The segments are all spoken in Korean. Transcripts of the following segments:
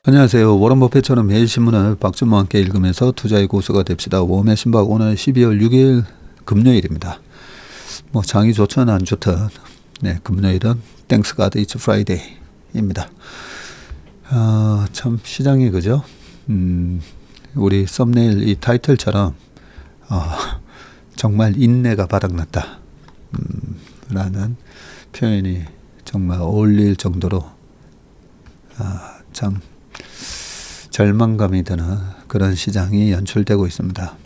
안녕하세요. 워런 버핏처럼 매일 신문을 박준모와 함께 읽으면서 투자의 고수가 됩시다. 웜의 신박 오늘 12월 6일 금요일입니다. 뭐 장이 좋든 안 좋든 금요일은 Thanks God It's Friday입니다. 참 시장이 그죠? 우리 썸네일 이 타이틀처럼 정말 인내가 바닥났다 라는 표현이 정말 어울릴 정도로 참 절망감이 드는 그런 시장이 연출되고 있습니다.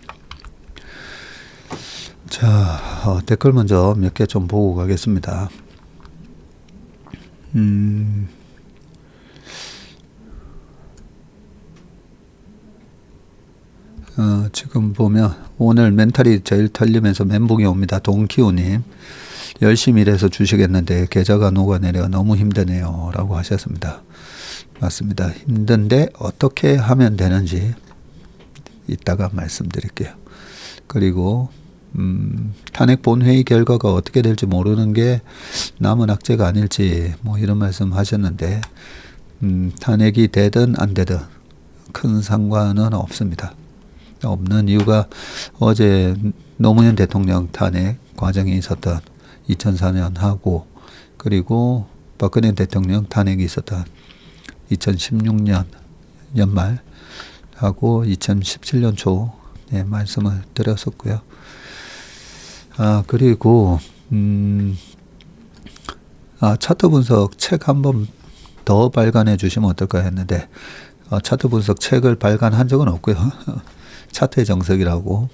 자, 댓글 먼저 몇 개 좀 보고 가겠습니다. 지금 보면 오늘 멘탈이 제일 털리면서 멘붕이 옵니다. 동키호님, 열심히 일해서 주시겠는데 계좌가 녹아내려 너무 힘드네요 라고 하셨습니다. 맞습니다. 힘든데 어떻게 하면 되는지 이따가 말씀드릴게요. 그리고 탄핵 본회의 결과가 어떻게 될지 모르는 게 남은 악재가 아닐지 뭐 이런 말씀 하셨는데 탄핵이 되든 안 되든 큰 상관은 없습니다. 없는 이유가 어제 노무현 대통령 탄핵 과정이 있었던 2004년 하고 그리고 박근혜 대통령 탄핵이 있었던 2016년 연말 하고 2017년 초 말씀을 드렸었고요. 그리고 차트 분석 책 한번 더 발간해 주시면 어떨까 했는데 차트 분석 책을 발간한 적은 없고요. 차트의 정석이라고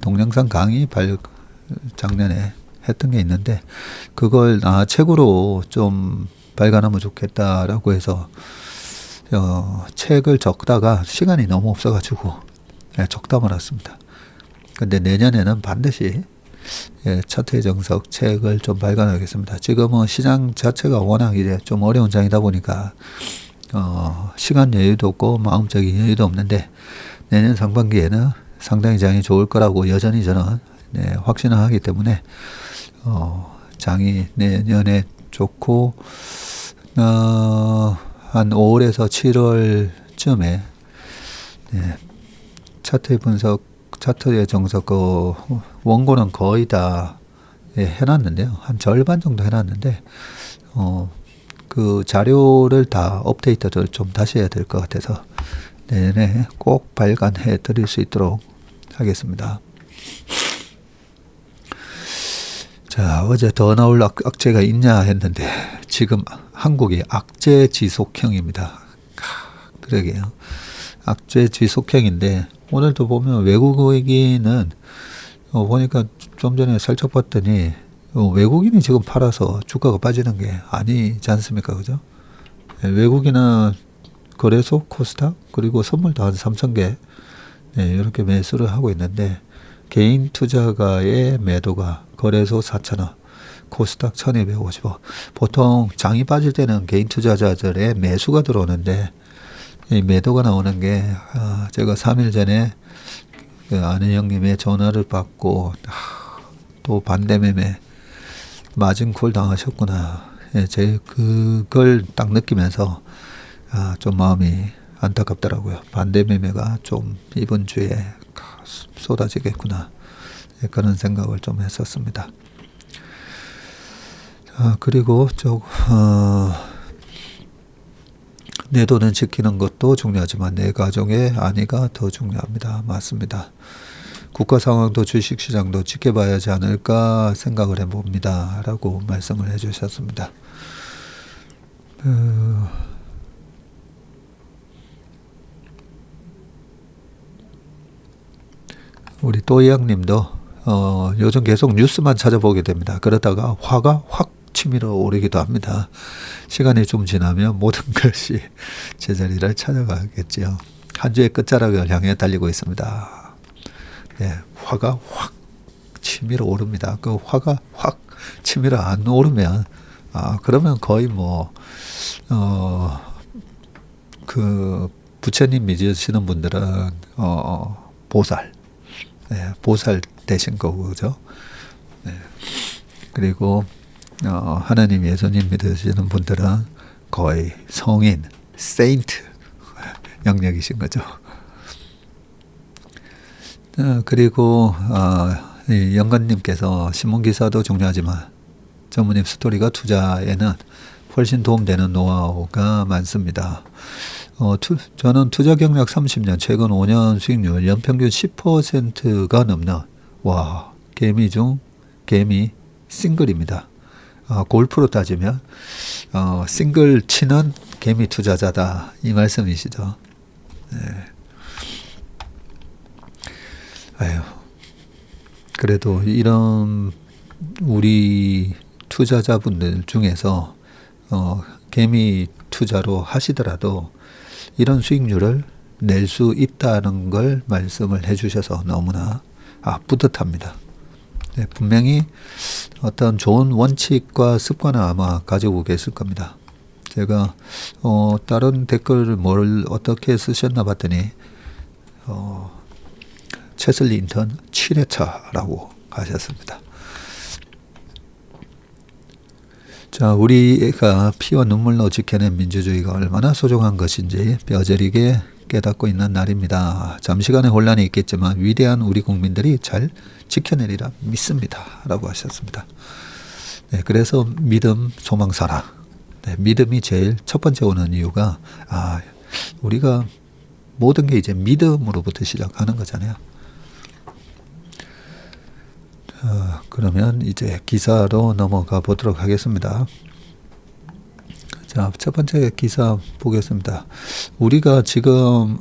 동영상 강의 작년에 했던 게 있는데 그걸 책으로 좀 발간하면 좋겠다라고 해서 책을 적다가 시간이 너무 없어가지고 적다 말았습니다. 근데 내년에는 반드시 차트의 정석 책을 좀 발간하겠습니다. 지금은 시장 자체가 워낙 이제 좀 어려운 장이다 보니까 시간 여유도 없고 마음적인 여유도 없는데 내년 상반기에는 상당히 장이 좋을 거라고 여전히 저는 확신을 하기 때문에 장이 내년에 좋고 한 5월에서 7월쯤에 차트의 분석, 차트의 정석 원고는 거의 다 해놨는데요. 한 절반 정도 해놨는데 그 자료를 다 업데이트를 좀 다시 해야 될 것 같아서 내년에 꼭 발간해 드릴 수 있도록 하겠습니다. 자, 어제 더 나올 악재가 있냐 했는데 지금 한국이 악재 지속형입니다. 그러게요. 악재 지속형인데 오늘도 보면 외국인은 보니까 좀 전에 살짝 봤더니 외국인이 지금 팔아서 주가가 빠지는 게 아니지 않습니까? 그죠? 외국인은 거래소 코스닥 그리고 선물도 한 3,000개 이렇게 매수를 하고 있는데 개인 투자가의 매도가 거래소 4,000원, 코스닥 1,250원. 보통 장이 빠질 때는 개인 투자자들의 매수가 들어오는데 이 매도가 나오는 게 제가 3일 전에 그 아는 형님의 전화를 받고 또 반대 매매 마진콜 당하셨구나. 제 그걸 딱 느끼면서 좀 마음이 안타깝더라고요. 반대 매매가 좀 이번 주에 쏟아지겠구나. 그런 생각을 좀 했었습니다. 그리고 내 돈은 지키는 것도 중요하지만 내 가정의 안위가 더 중요합니다. 맞습니다. 국가 상황도 주식시장도 지켜봐야 하지 않을까 생각을 해봅니다. 라고 말씀을 해주셨습니다. 우리 또이양님도 요즘 계속 뉴스만 찾아보게 됩니다. 그러다가 화가 확 치밀어 오르기도 합니다. 시간이 좀 지나면 모든 것이 제자리를 찾아가겠지요. 한 주의 끝자락을 향해 달리고 있습니다. 화가 확 치밀어 오릅니다. 그 화가 확 치밀어 안 오르면 그러면 거의 그 부처님 믿으시는 분들은 보살 되신 거고, 그죠? 그리고 하나님 예수님 믿으시는 분들은 거의 성인, 세인트 영역이신 거죠. 그리고 이 영건님께서 신문기사도 중요하지만 전무님 스토리가 투자에는 훨씬 도움되는 노하우가 많습니다. 저는 투자 경력 30년, 최근 5년 수익률 연평균 10%가 넘는 개미 중 개미 싱글입니다. 골프로 따지면 싱글 치는 개미 투자자다 이 말씀이시죠. 네. 그래도 이런 우리 투자자분들 중에서 개미 투자로 하시더라도 이런 수익률을 낼 수 있다는 걸 말씀을 해주셔서 너무나 뿌듯합니다. 네, 분명히 어떤 좋은 원칙과 습관을 아마 가지고 계실 겁니다. 제가 다른 댓글을 어떻게 쓰셨나 봤더니 체슬리 인턴 7회차라고 하셨습니다. 자, 우리가 피와 눈물로 지켜낸 민주주의가 얼마나 소중한 것인지 뼈저리게 깨닫고 있는 날입니다. 잠시간의 혼란이 있겠지만 위대한 우리 국민들이 잘 지켜내리라 믿습니다. 라고 하셨습니다. 네, 그래서 믿음, 소망, 사랑. 네, 믿음이 제일 첫 번째 오는 이유가 우리가 모든 게 이제 믿음으로부터 시작하는 거잖아요. 그러면 이제 기사로 넘어가 보도록 하겠습니다. 자, 첫 번째 기사 보겠습니다. 우리가 지금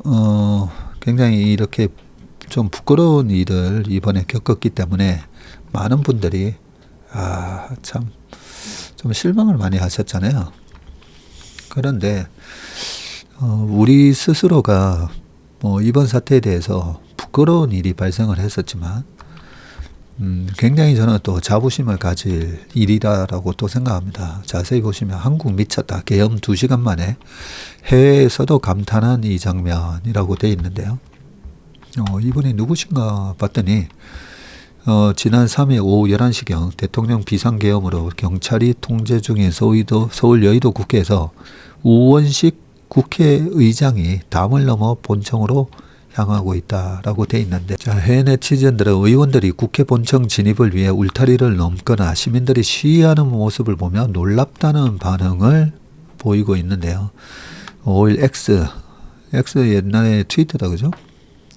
굉장히 이렇게 좀 부끄러운 일을 이번에 겪었기 때문에 많은 분들이 참 좀 실망을 많이 하셨잖아요. 그런데 우리 스스로가 이번 사태에 대해서 부끄러운 일이 발생을 했었지만 굉장히 저는 또 자부심을 가질 일이다라고 또 생각합니다. 자세히 보시면 한국 미쳤다. 계엄 2시간 만에 해외에서도 감탄한 이 장면이라고 되어 있는데요. 이분이 누구신가 봤더니 지난 3일 오후 11시경 대통령 비상계엄으로 경찰이 통제 중인 서울 여의도 국회에서 우원식 국회의장이 담을 넘어 본청으로 향하고 있다라고 돼 있는데, 자, 해외 네티즌들은 의원들이 국회 본청 진입을 위해 울타리를 넘거나 시민들이 시위하는 모습을 보며 놀랍다는 반응을 보이고 있는데요. 5일 X 옛날에 트위터다 그죠?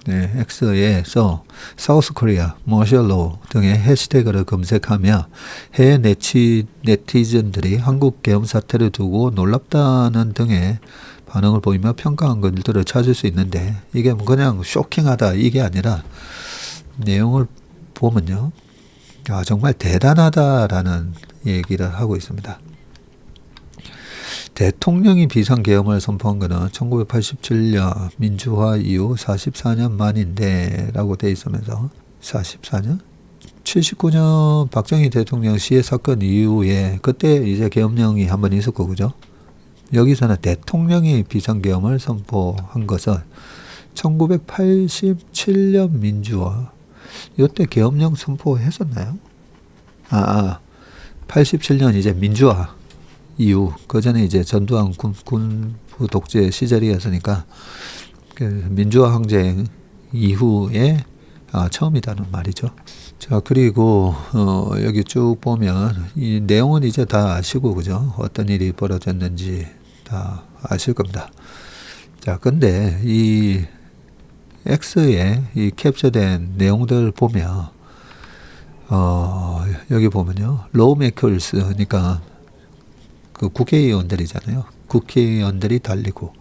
네, X에서 사우스 코리아, 머셜로 등의 해시태그를 검색하며 해외 네티즌들이 한국 계엄 사태를 두고 놀랍다는 등의 반응을 보이며 평가한 것들을 찾을 수 있는데, 이게 그냥 쇼킹하다 이게 아니라 내용을 보면요, 정말 대단하다라는 얘기를 하고 있습니다. 대통령이 비상계엄을 선포한 것은 1987년 민주화 이후 44년 만인데 라고 돼 있으면서 44년? 79년 박정희 대통령 시해 사건 이후에 그때 이제 계엄령이 한번 있었고 그죠? 여기서는 대통령이 비상계엄을 선포한 것은 1987년 민주화 이때 계엄령 선포했었나요? 87년 이제 민주화 이후 그 전에 이제 전두환 군부 독재 시절이었으니까 그 민주화 항쟁 이후에 처음이라는 말이죠. 자, 그리고 여기 쭉 보면 이 내용은 이제 다 아시고 그죠? 어떤 일이 벌어졌는지 다 아실 겁니다. 자, 근데 이 X에 이 캡처된 내용들 보면 여기 보면요, 로우메이커스, 그러니까 그 국회의원들이잖아요. 국회의원들이 달리고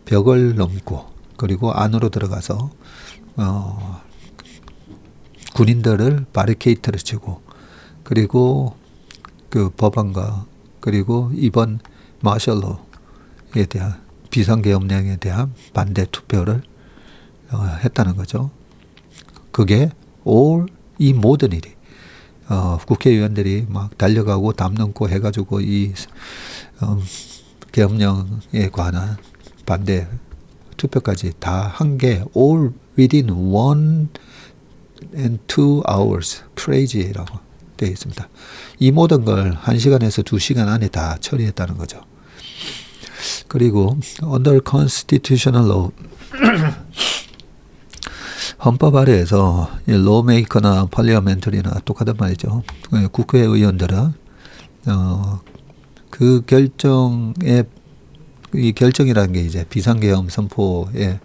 벽을 넘고 그리고 안으로 들어가서 군인들을 바리케이트를 치고 그리고 그 법안과 그리고 이번 마셜로에 대한 비상계엄령에 대한 반대 투표를 했다는 거죠. 그게 이 모든 일이 국회의원들이 막 달려가고 담 넘고 해가지고 이 계엄령에 관한 반대 투표까지 다 한 게 all within 1 and 2 hours crazy라고 되어 있습니다. 이 모든 걸 1시간에서 2시간 안에 다 처리했다는 거죠. 그리고 under constitutional law 헌법 아래에서 이 lawmaker나 parliamentary나 똑같은 말이죠. 국회의원들은 그 결정에 이 결정이라는 게 이제 비상계엄 선포에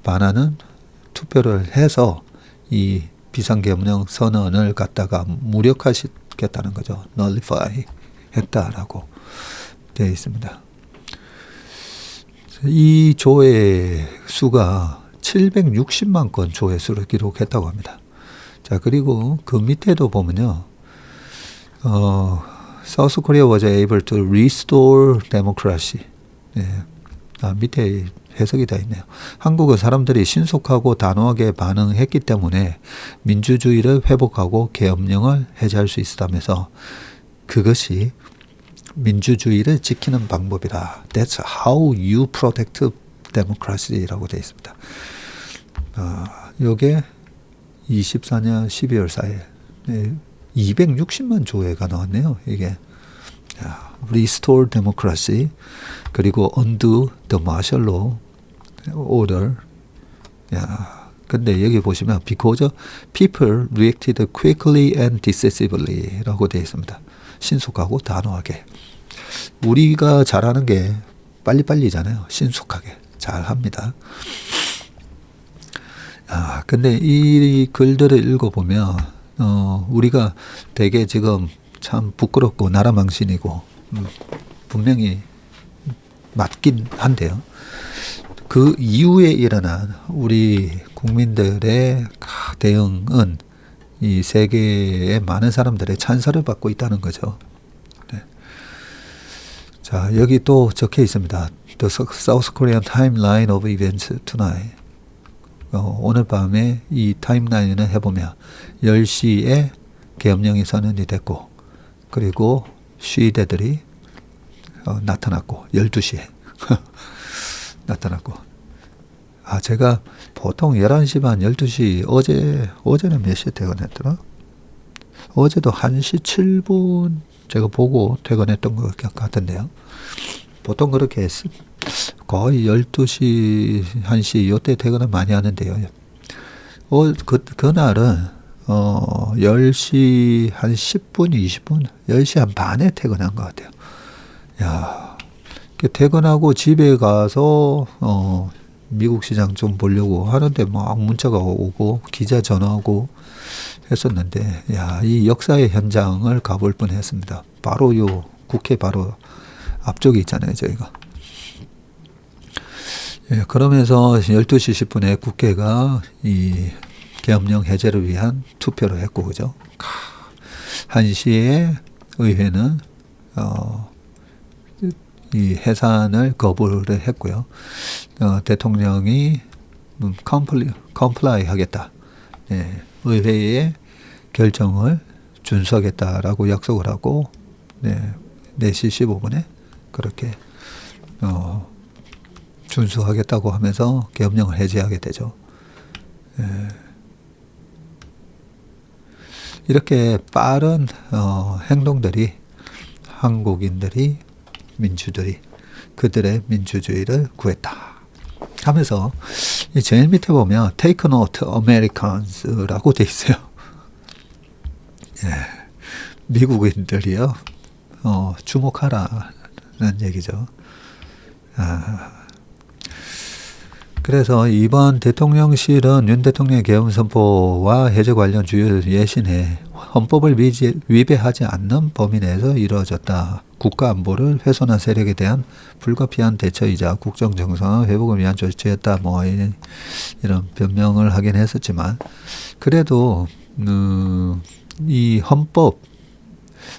반하는 투표를 해서 이 비상계엄령 선언을 갖다가 무력화시켰다는 거죠. nullify 했다라고 되어 있습니다. 이 조회수가 760만 건 조회수를 기록했다고 합니다. 자, 그리고 그 밑에도 보면요. South Korea was able to restore democracy. 네. 밑에 해석이 다 있네요. 한국은 사람들이 신속하고 단호하게 반응했기 때문에 민주주의를 회복하고 계엄령을 해제할 수 있었다면서 그것이 민주주의를 지키는 방법이다. That's how you protect democracy라고 되어 있습니다. 요게 24년 12월 4일 260만 조회가 나왔네요. 이게 Restore Democracy 그리고 Undo the Martial Law Order. 근데 여기 보시면 Because people reacted quickly and decisively라고 되어 있습니다. 신속하고 단호하게. 우리가 잘하는 게 빨리빨리잖아요. 신속하게 잘합니다. 근데 이 글들을 읽어보면 우리가 되게 지금 참 부끄럽고 나라망신이고 분명히 맞긴 한데요. 그 이후에 일어난 우리 국민들의 대응은 이 세계의 많은 사람들의 찬사를 받고 있다는 거죠. 네. 자, 여기 또 적혀 있습니다. The South Korean timeline of events tonight. 오늘 밤에 이 타임라인을 해보면 10시에 계엄령이 선언이 됐고 그리고 시위대들이 나타났고 12시에 나타났고 제가 보통 11시 반 12시 어제는 몇 시에 퇴근했더라? 어제도 1시 7분 제가 보고 퇴근했던 것 같은데요. 보통 그렇게 거의 12시, 1시 요때 퇴근을 많이 하는데요. 그날은 10시 한 10분, 20분, 10시 한 반에 퇴근한 것 같아요. 퇴근하고 집에 가서 미국 시장 좀 보려고 하는데 막 문자가 오고 기자 전화하고 했었는데 이 역사의 현장을 가볼 뻔했습니다. 바로 요 국회 바로 앞쪽에 있잖아요, 저희가. 그러면서 12시 10분에 국회가 이 계엄령 해제를 위한 투표를 했고, 그죠? 1시에 의회는 이 해산을 거부를 했고요. 대통령이 컴플라이 하겠다. 의회의 결정을 준수하겠다라고 약속을 하고 4시 15분에 그렇게 준수하겠다고 하면서 계엄령을 해제하게 되죠. 이렇게 빠른 행동들이 한국인들이 민주들이 그들의 민주주의를 구했다 하면서 제일 밑에 보면 Take note Americans라고 돼 있어요. 미국인들이요 주목하라는 얘기죠. 그래서 이번 대통령실은 윤 대통령의 계엄 선포와 해제 관련 주요 예신에 헌법을 위배하지 않는 범위 내에서 이루어졌다. 국가 안보를 훼손한 세력에 대한 불가피한 대처이자 국정 정상 회복을 위한 조치였다. 이런 변명을 하긴 했었지만 그래도 이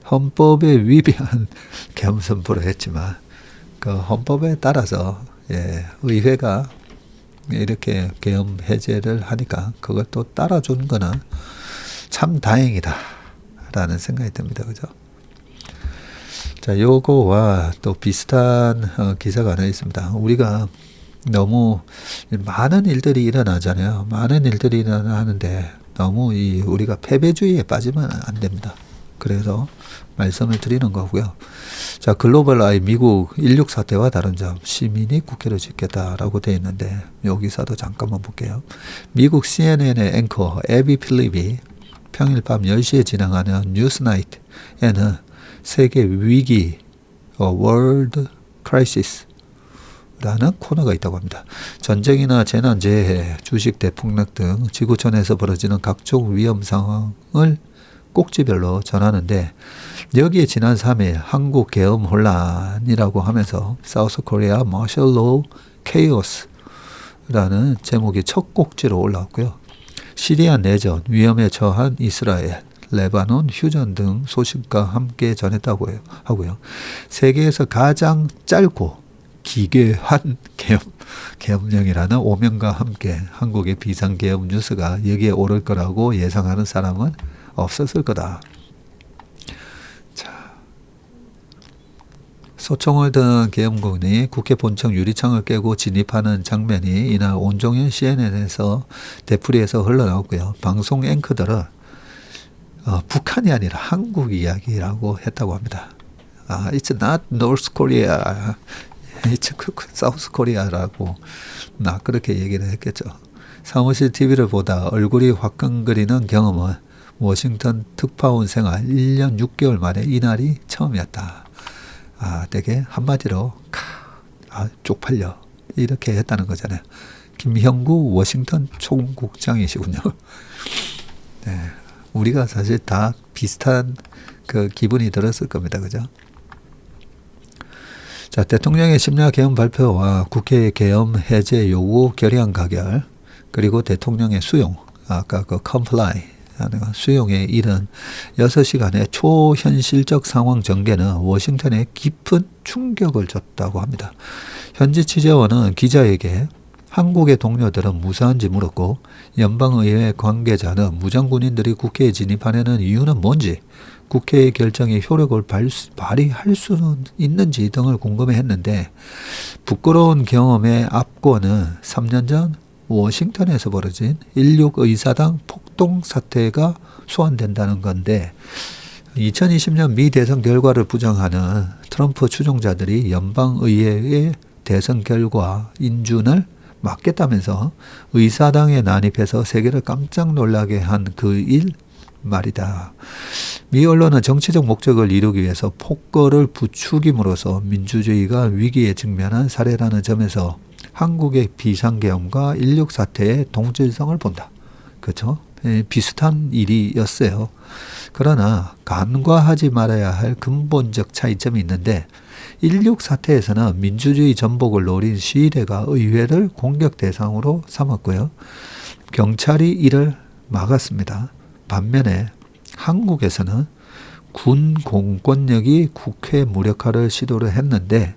헌법에 위배한 계엄 선포를 했지만 그 헌법에 따라서 의회가 이렇게 계엄 해제를 하니까 그걸 또 따라준 거는 참 다행이다 라는 생각이 듭니다. 그죠? 자, 요거와 또 비슷한 기사가 하나 있습니다. 우리가 너무 많은 일들이 일어나잖아요. 많은 일들이 일어나는데 너무 우리가 패배주의에 빠지면 안 됩니다. 그래서 말씀을 드리는 거고요. 자, 글로벌 아이 미국 16 사태와 다른 점, 시민이 국회를 짓겠다라고 되어 있는데 요 기사도 잠깐만 볼게요. 미국 CNN의 앵커 에비 필립이 평일 밤 10시에 진행하는 뉴스나잇에는 세계 위기 월드 크라이시스 라는 코너가 있다고 합니다. 전쟁이나 재난재해, 주식 대폭락 등 지구촌에서 벌어지는 각종 위험 상황을 꼭지별로 전하는데 여기에 지난 3일 한국 계엄 혼란이라고 하면서 사우스 코리아 마셜 로우 케이오스라는 제목이 첫 꼭지로 올라왔고요. 시리아 내전, 위험에 처한 이스라엘, 레바논, 휴전 등 소식과 함께 전했다고 하고요. 세계에서 가장 짧고 기괴한 계엄령이라는 오명과 함께 한국의 비상계엄 뉴스가 여기에 오를 거라고 예상하는 사람은 없었을 거다. 자, 소총을 든 계엄군이 국회 본청 유리창을 깨고 진입하는 장면이 이날 온종일 CNN에서 되풀이해서 흘러나왔고요. 방송 앵커들은 북한이 아니라 한국 이야기라고 했다고 합니다. It's not North Korea. It's South Korea라고 그렇게 얘기를 했겠죠. 사무실 TV를 보다 얼굴이 화끈거리는 경험은 워싱턴 특파원 생활 1년 6개월 만에 이날이 처음이었다. 되게 한마디로 쪽팔려 이렇게 했다는 거잖아요. 김형구 워싱턴 총국장이시군요. 네, 우리가 사실 다 비슷한 그 기분이 들었을 겁니다. 그죠? 자, 대통령의 심야 계엄 발표와 국회의 계엄 해제 요구 결의안 가결, 그리고 대통령의 수용, 아까 그 comply 하는 수용에 이른 6시간의 초현실적 상황 전개는 워싱턴에 깊은 충격을 줬다고 합니다. 현지 취재원은 기자에게 한국의 동료들은 무사한지 물었고 연방의회 관계자는 무장군인들이 국회에 진입하려는 이유는 뭔지, 국회의 결정에 효력을 발휘할 수는 있는지 등을 궁금해했는데 부끄러운 경험의 앞권은 3년 전 워싱턴에서 벌어진 16 의사당 폭동 사태가 소환된다는 건데 2020년 미 대선 결과를 부정하는 트럼프 추종자들이 연방의회의 대선 결과 인준을 막겠다면서 의사당에 난입해서 세계를 깜짝 놀라게 한 그 일 말이다. 미 언론은 정치적 목적을 이루기 위해서 폭거를 부추김으로써 민주주의가 위기에 직면한 사례라는 점에서 한국의 비상계엄과 16 사태의 동질성을 본다. 그렇죠? 비슷한 일이었어요. 그러나 간과하지 말아야 할 근본적 차이점이 있는데 16 사태에서는 민주주의 전복을 노린 시위대가 의회를 공격 대상으로 삼았고요. 경찰이 이를 막았습니다. 반면에 한국에서는 군 공권력이 국회 무력화를 시도를 했는데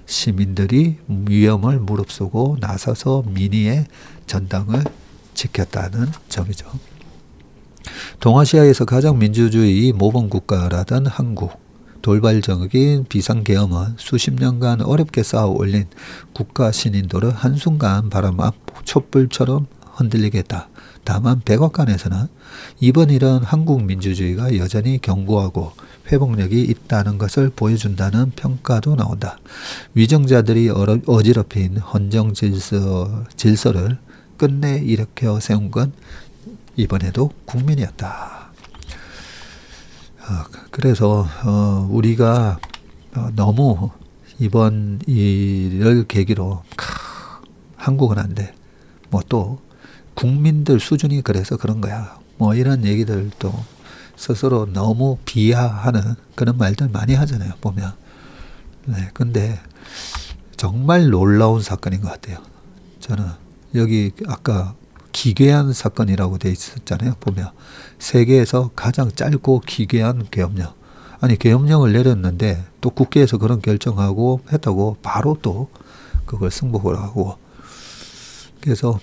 시민들이 위험을 무릅쓰고 나서서 민의의 전당을 지켰다는 점이죠. 동아시아에서 가장 민주주의 모범 국가라던 한국, 돌발적인 비상계엄은 수십 년간 어렵게 쌓아 올린 국가 신인도를 한순간 바람 앞 촛불처럼 흔들리게 했다. 다만 백악관에서는 이번 일은 한국 민주주의가 여전히 견고하고 회복력이 있다는 것을 보여준다는 평가도 나온다. 위정자들이 어지럽힌 헌정 질서를 끝내 일으켜 세운 건 이번에도 국민이었다. 그래서 우리가 너무 이번 일을 계기로 한국은 안 돼. 또 국민들 수준이 그래서 그런 거야. 이런 얘기들도 스스로 너무 비하하는 그런 말들 많이 하잖아요. 보면. 네, 근데 정말 놀라운 사건인 것 같아요. 저는 여기 아까 기괴한 사건이라고 돼 있었잖아요. 보면 세계에서 가장 짧고 기괴한 계엄령. 아니 계엄령을 내렸는데 또 국회에서 그런 결정하고 했다고 바로 또 그걸 승복을 하고 그래서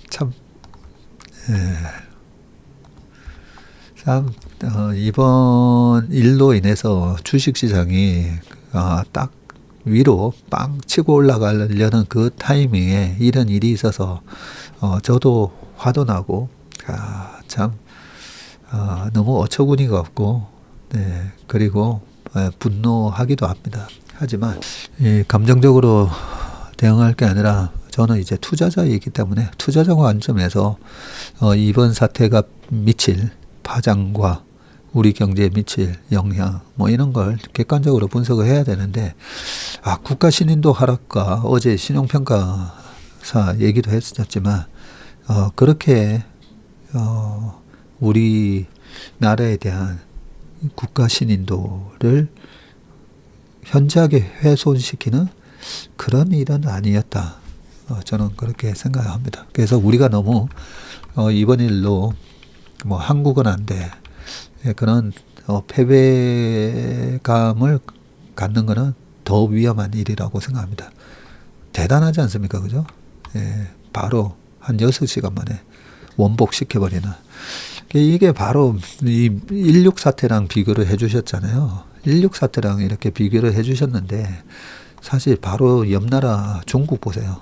참, 참 이번 일로 인해서 주식시장이 딱 위로 빵 치고 올라가려는 그 타이밍에 이런 일이 있어서 저도 화도 나고 참 너무 어처구니가 없고 네, 그리고 분노하기도 합니다. 하지만 감정적으로 대응할 게 아니라 저는 이제 투자자이기 때문에 투자자 관점에서 이번 사태가 미칠 파장과 우리 경제에 미칠 영향 뭐 이런 걸 객관적으로 분석을 해야 되는데 국가 신인도 하락과 어제 신용평가사 얘기도 했었지만 그렇게 우리 나라에 대한 국가 신인도를 현저하게 훼손시키는 그런 일은 아니었다. 저는 그렇게 생각합니다. 그래서 우리가 너무 이번 일로 뭐 한국은 안 돼. 그런 패배감을 갖는 것은 더 위험한 일이라고 생각합니다. 대단하지 않습니까? 그죠? 바로 한 6시간 만에 원복시켜버리는. 이게 바로 이16 사태랑 비교를 해주셨잖아요. 16 사태랑 이렇게 비교를 해주셨는데 사실 바로 옆나라 중국 보세요.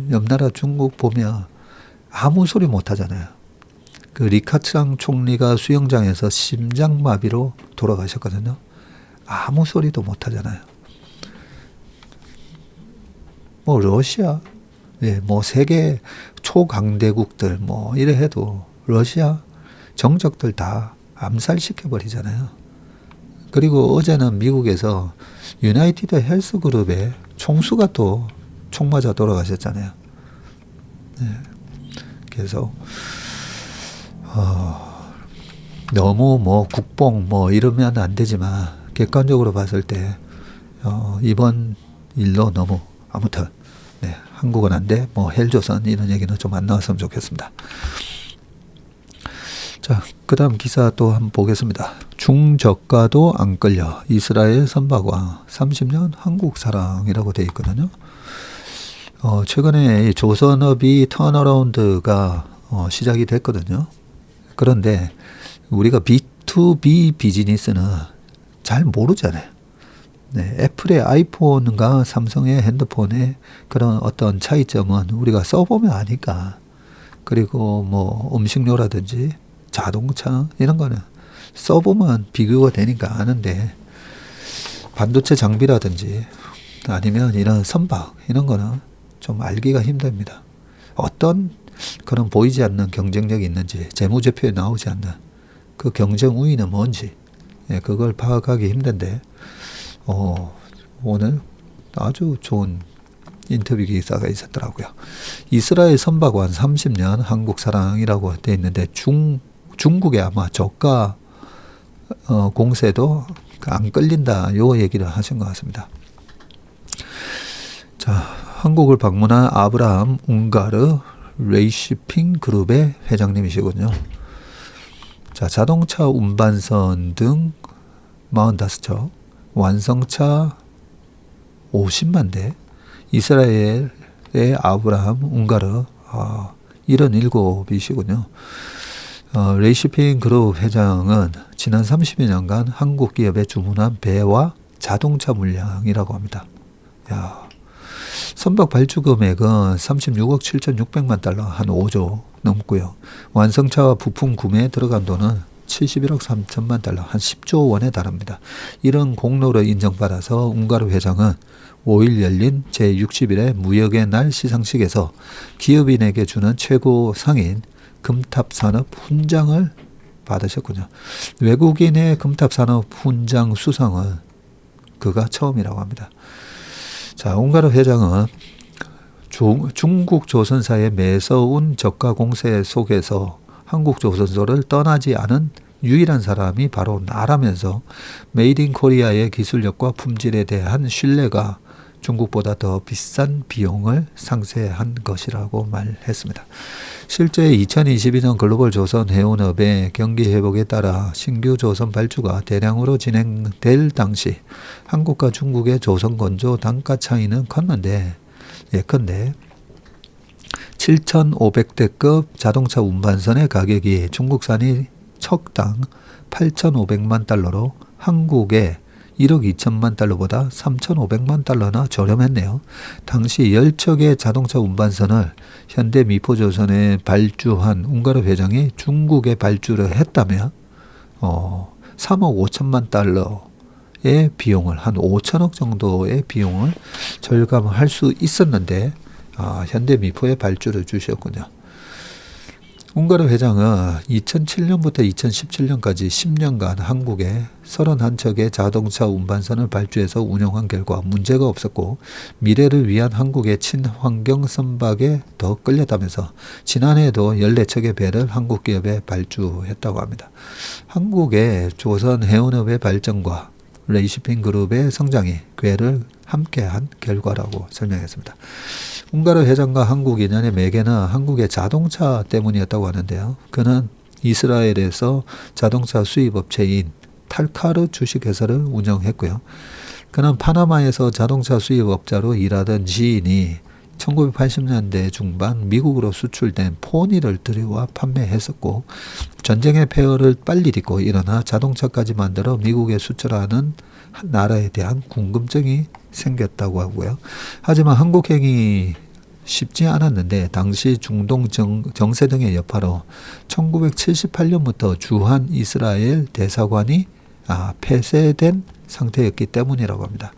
옆나라 중국 보면 아무 소리 못 하잖아요. 그 리카창 총리가 수영장에서 심장마비로 돌아가셨거든요. 아무 소리도 못 하잖아요. 뭐 러시아, 뭐 세계 초강대국들 뭐 이래 해도 러시아 정적들 다 암살시켜 버리잖아요. 그리고 어제는 미국에서 유나이티드 헬스그룹의 총수가 또 총 맞아 돌아가셨잖아요. 그래서 너무 뭐 국뽕 뭐 이러면 안 되지만 객관적으로 봤을 때 이번 일로 너무 아무튼 한국은 안 돼 뭐 헬조선 이런 얘기는 좀 안 나왔으면 좋겠습니다. 자, 그 다음 기사 또 한번 보겠습니다. 중저가도 안 끌려 이스라엘 선박왕 30년 한국 사랑이라고 되어 있거든요. 최근에 조선업이 턴어라운드가 시작이 됐거든요. 그런데 우리가 B2B 비즈니스는 잘 모르잖아요. 애플의 아이폰과 삼성의 핸드폰의 그런 어떤 차이점은 우리가 써보면 아니까. 그리고 뭐 음식료라든지 자동차 이런 거는 써보면 비교가 되니까 아는데 반도체 장비라든지 아니면 이런 선박 이런 거는 좀 알기가 힘듭니다. 어떤 그런 보이지 않는 경쟁력이 있는지 재무제표에 나오지 않는 그 경쟁 우위는 뭔지 그걸 파악하기 힘든데 오늘 아주 좋은 인터뷰 기사가 있었더라고요. 이스라엘 선박왕 30년 한국 사랑이라고 되어 있는데 중국의 아마 저가 공세도 안 끌린다 요 얘기를 하신 것 같습니다. 자, 한국을 방문한 아브라함 웅가르 레이시핑 그룹의 회장님이시군요. 자, 자동차 운반선 등 45척, 완성차 50만 대, 이스라엘의 아브라함 웅가르 77이시군요. 레이시핑 그룹 회장은 지난 30여 년간 한국 기업에 주문한 배와 자동차 물량이라고 합니다. 선박 발주 금액은 36억 7,600만 달러, 한 5조 넘고요. 완성차와 부품 구매에 들어간 돈은 71억 3천만 달러, 한 10조 원에 달합니다. 이런 공로를 인정받아서 웅가르 회장은 5일 열린 제61회 무역의 날 시상식에서 기업인에게 주는 최고 상인 금탑산업 훈장을 받으셨군요. 외국인의 금탑산업 훈장 수상은 그가 처음이라고 합니다. 자, 웅가르 회장은 중국 조선사의 매서운 저가 공세 속에서 한국 조선소를 떠나지 않은 유일한 사람이 바로 나라면서 메이드 인 코리아의 기술력과 품질에 대한 신뢰가 중국보다 더 비싼 비용을 상쇄한 것이라고 말했습니다. 실제 2022년 글로벌 조선 해운업의 경기 회복에 따라 신규 조선 발주가 대량으로 진행될 당시 한국과 중국의 조선 건조 단가 차이는 컸는데 예컨대 7,500대급 자동차 운반선의 가격이 중국산이 척당 8,500만 달러로 한국의 1억 2천만 달러보다 3,500만 달러나 저렴했네요. 당시 10척의 자동차 운반선을 현대미포조선에 발주한 웅가르 회장이 중국에 발주를 했다면 3억 5천만 달러의 비용을, 한 5천억 정도의 비용을 절감할 수 있었는데 현대미포에 발주를 주셨군요. 웅가르 회장은 2007년부터 2017년까지 10년간 한국에 31척의 자동차 운반선을 발주해서 운영한 결과 문제가 없었고 미래를 위한 한국의 친환경 선박에 더 끌렸다면서 지난해에도 14척의 배를 한국 기업에 발주했다고 합니다. 한국의 조선 해운업의 발전과 레이시핑 그룹의 성장이 궤를 함께한 결과라고 설명했습니다. 웅가르 회장과 한국 인연의 매개는 한국의 자동차 때문이었다고 하는데요. 그는 이스라엘에서 자동차 수입업체인 탈카르 주식회사를 운영했고요. 그는 파나마에서 자동차 수입업자로 일하던 지인이 1980년대 중반 미국으로 수출된 포니를 들여와 판매했었고 전쟁의 폐허를 빨리 딛고 일어나 자동차까지 만들어 미국에 수출하는 한 나라에 대한 궁금증이 생겼다고 하고요. 하지만 한국행이 쉽지 않았는데 당시 중동 정세 등의 여파로 1978년부터 주한 이스라엘 대사관이 폐쇄된 상태였기 때문이라고 합니다.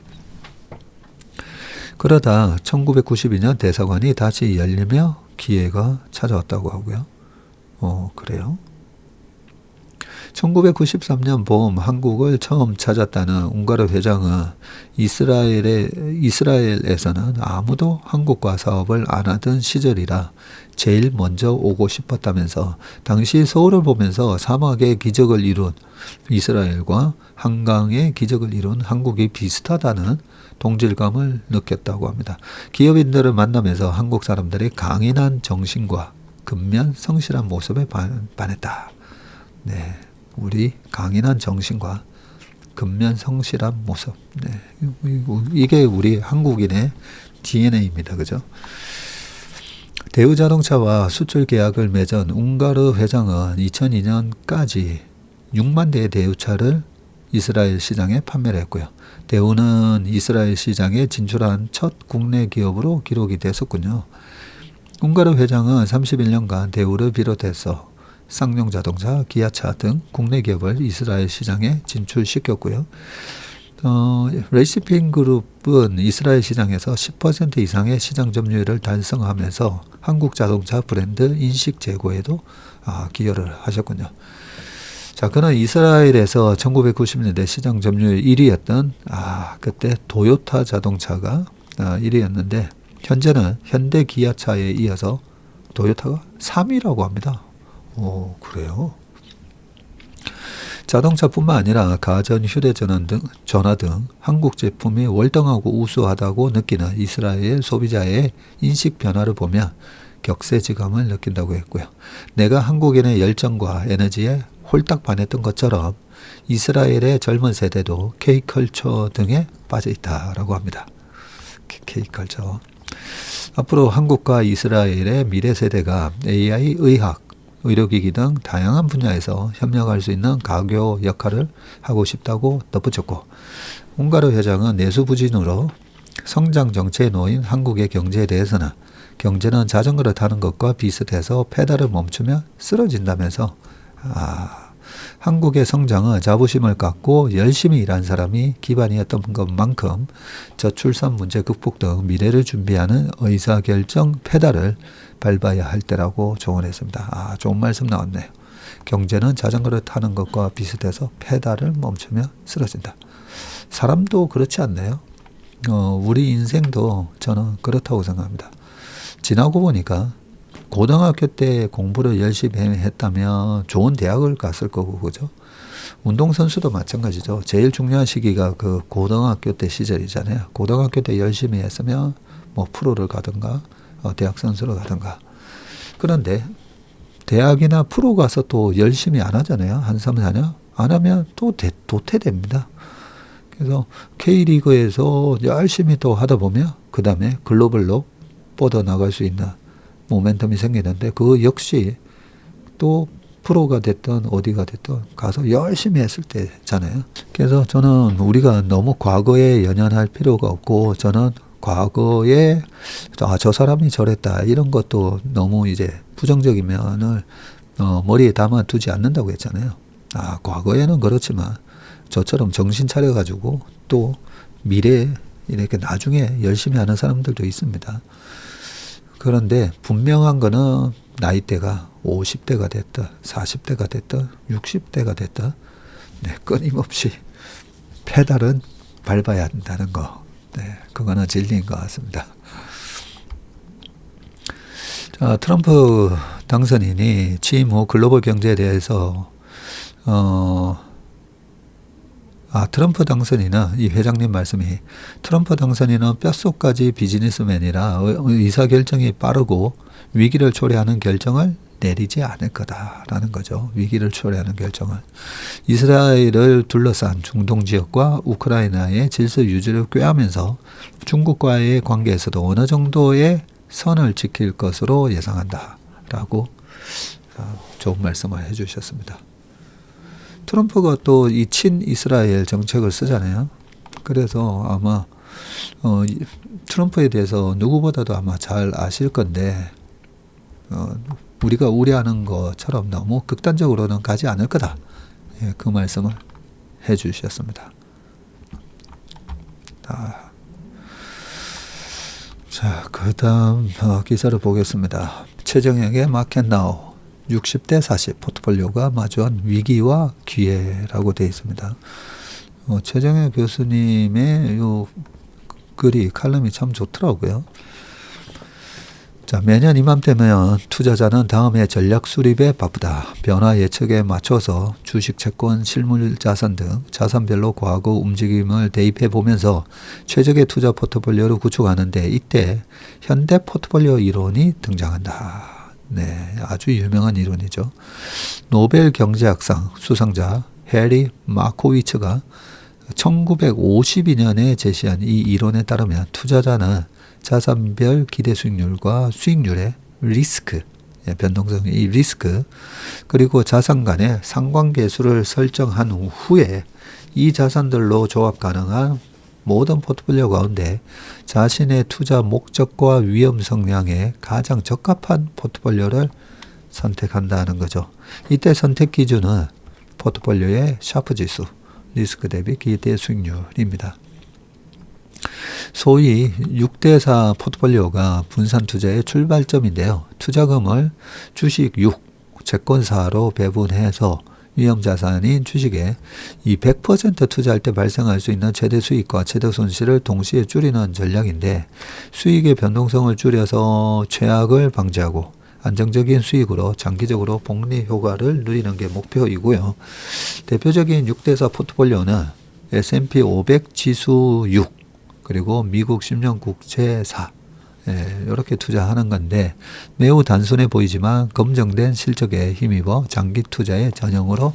그러다 1992년 대사관이 다시 열리며 기회가 찾아왔다고 하고요. 그래요? 1993년 봄 한국을 처음 찾았다는 웅가르 회장은 이스라엘에서는 아무도 한국과 사업을 안 하던 시절이라 제일 먼저 오고 싶었다면서 당시 서울을 보면서 사막의 기적을 이룬 이스라엘과 한강의 기적을 이룬 한국이 비슷하다는 동질감을 느꼈다고 합니다. 기업인들을 만나면서 한국 사람들의 강인한 정신과 근면 성실한 모습에 반했다. 네. 우리 강인한 정신과 근면 성실한 모습. 네. 이게 우리 한국인의 DNA입니다. 그죠? 대우자동차와 수출 계약을 맺은 웅가르 회장은 2002년까지 6만 대의 대우차를 이스라엘 시장에 판매를 했고요. 대우는 이스라엘 시장에 진출한 첫 국내 기업으로 기록이 됐었군요. 웅가르 회장은 31년간 대우를 비롯해서 쌍용자동차, 기아차 등 국내 기업을 이스라엘 시장에 진출시켰고요. 레이시핑 그룹은 이스라엘 시장에서 10% 이상의 시장 점유율을 달성하면서 한국 자동차 브랜드 인식 제고에도 기여를 하셨군요. 자, 그는 이스라엘에서 1990년대 시장 점유율 1위였던 그때 도요타 자동차가 1위였는데 현재는 현대 기아차에 이어서 도요타가 3위라고 합니다. 그래요? 자동차뿐만 아니라 가전, 휴대전화 등 한국 제품이 월등하고 우수하다고 느끼는 이스라엘 소비자의 인식 변화를 보면 격세지감을 느낀다고 했고요. 내가 한국인의 열정과 에너지에 홀딱 반했던 것처럼 이스라엘의 젊은 세대도 K컬처 등에 빠져 있다라고 합니다. K컬처. 앞으로 한국과 이스라엘의 미래 세대가 AI, 의학, 의료기기 등 다양한 분야에서 협력할 수 있는 가교 역할을 하고 싶다고 덧붙였고 웅가르 회장은 내수부진으로 성장 정체에 놓인 한국의 경제에 대해서는 경제는 자전거를 타는 것과 비슷해서 페달을 멈추면 쓰러진다면서 한국의 성장은 자부심을 갖고 열심히 일한 사람이 기반이었던 것만큼 저출산 문제 극복 등 미래를 준비하는 의사결정 페달을 밟아야 할 때라고 조언했습니다. 좋은 말씀 나왔네요. 경제는 자전거를 타는 것과 비슷해서 페달을 멈추면 쓰러진다. 사람도 그렇지 않나요? 우리 인생도 저는 그렇다고 생각합니다. 지나고 보니까 고등학교 때 공부를 열심히 했다면 좋은 대학을 갔을 거고, 그죠? 운동선수도 마찬가지죠. 제일 중요한 시기가 그 고등학교 때 시절이잖아요. 고등학교 때 열심히 했으면 뭐 프로를 가든가 대학 선수로 가든가. 그런데 대학이나 프로 가서 또 열심히 안 하잖아요. 한 3, 4년 안 하면 또 도태됩니다. 그래서 K리그에서 열심히 또 하다 보면 그 다음에 글로벌로 뻗어나갈 수 있는 모멘텀이 생기는데 그 역시 또 프로가 됐든 어디가 됐든 가서 열심히 했을 때잖아요. 그래서 저는 우리가 너무 과거에 연연할 필요가 없고, 저는 과거에 저 사람이 저랬다 이런 것도 너무 이제 부정적인 면을 머리에 담아두지 않는다고 했잖아요. 과거에는 그렇지만 저처럼 정신 차려가지고 또 미래에 이렇게 나중에 열심히 하는 사람들도 있습니다. 그런데 분명한 거는 나이대가 50대가 됐다, 40대가 됐다, 60대가 됐다, 네, 끊임없이 페달은 밟아야 한다는 거. 네, 그거는 진리인 것 같습니다. 자, 트럼프 당선인이 취임 후 글로벌 경제에 대해서 트럼프 당선인은, 이 회장님 말씀이, 트럼프 당선인은 뼛속까지 비즈니스맨이라 의사결정이 빠르고 위기를 초래하는 결정을 내리지 않을 거다라는 거죠. 위기를 초래하는 결정을. 이스라엘을 둘러싼 중동 지역과 우크라이나의 질서 유지를 꾀하면서 중국과의 관계에서도 어느 정도의 선을 지킬 것으로 예상한다라고 좋은 말씀을 해주셨습니다. 트럼프가 또 이 친이스라엘 정책을 쓰잖아요. 그래서 아마 트럼프에 대해서 누구보다도 아마 잘 아실 건데, 우리가 우려하는 것처럼 너무 극단적으로는 가지 않을 거다. 예, 그 말씀을 해주셨습니다. 자, 그 다음 기사를 보겠습니다. 최정영의 마켓나우 60대 40 포트폴리오가 마주한 위기와 기회라고 되어 있습니다. 최정영 교수님의 요 글이, 칼럼이 참 좋더라고요. 자, 매년 이맘때면 투자자는 다음해 전략 수립에 바쁘다. 변화 예측에 맞춰서 주식, 채권, 실물 자산 등 자산별로 과거 움직임을 대입해 보면서 최적의 투자 포트폴리오를 구축하는데, 이때 현대 포트폴리오 이론이 등장한다. 네, 아주 유명한 이론이죠. 노벨 경제학상 수상자 해리 마코위츠가 1952년에 제시한 이 이론에 따르면 투자자는 자산별 기대 수익률과 수익률의 리스크, 변동성의 리스크, 그리고 자산 간의 상관계수를 설정한 후에 이 자산들로 조합 가능한 모든 포트폴리오 가운데 자신의 투자 목적과 위험 성향에 가장 적합한 포트폴리오를 선택한다는 거죠. 이때 선택 기준은 포트폴리오의 샤프 지수, 리스크 대비 기대 수익률입니다. 소위 6대4 포트폴리오가 분산 투자의 출발점인데요. 투자금을 주식 6, 채권 4로 배분해서 위험자산인 주식에 이 100% 투자할 때 발생할 수 있는 최대 수익과 최대 손실을 동시에 줄이는 전략인데, 수익의 변동성을 줄여서 최악을 방지하고 안정적인 수익으로 장기적으로 복리 효과를 누리는 게 목표이고요. 대표적인 6대4 포트폴리오는 S&P 500 지수 6, 그리고 미국 10년 국채 4, 이렇게 투자하는 건데, 매우 단순해 보이지만 검증된 실적에 힘입어 장기 투자의 전형으로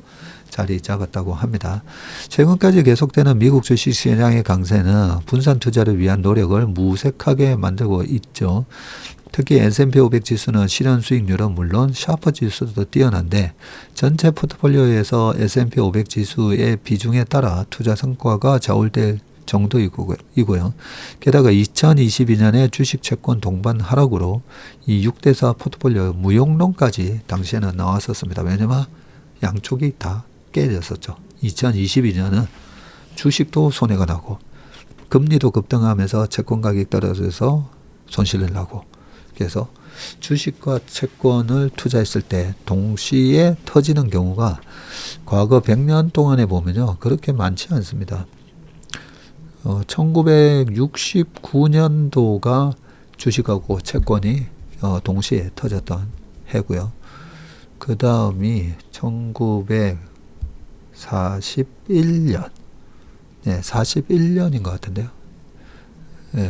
자리 잡았다고 합니다. 최근까지 계속되는 미국 주식시장의 강세는 분산 투자를 위한 노력을 무색하게 만들고 있죠. 특히 S&P 500 지수는 실현 수익률은 물론 샤프 지수도 뛰어난데, 전체 포트폴리오에서 S&P 500 지수의 비중에 따라 투자 성과가 좌우될 정도이고요. 게다가 2022년에 주식 채권 동반 하락으로 이 6대4 포트폴리오 무용론까지 당시에는 나왔었습니다. 왜냐면 양쪽이 다 깨졌었죠. 2022년은 주식도 손해가 나고 금리도 급등하면서 채권 가격이 떨어져서 손실을 나고, 그래서 주식과 채권을 투자했을 때 동시에 터지는 경우가 과거 100년 동안에 보면요, 그렇게 많지 않습니다. 1969년도가 주식하고 채권이 동시에 터졌던 해고요. 그 다음이 1941년, 41년인 것 같은데요.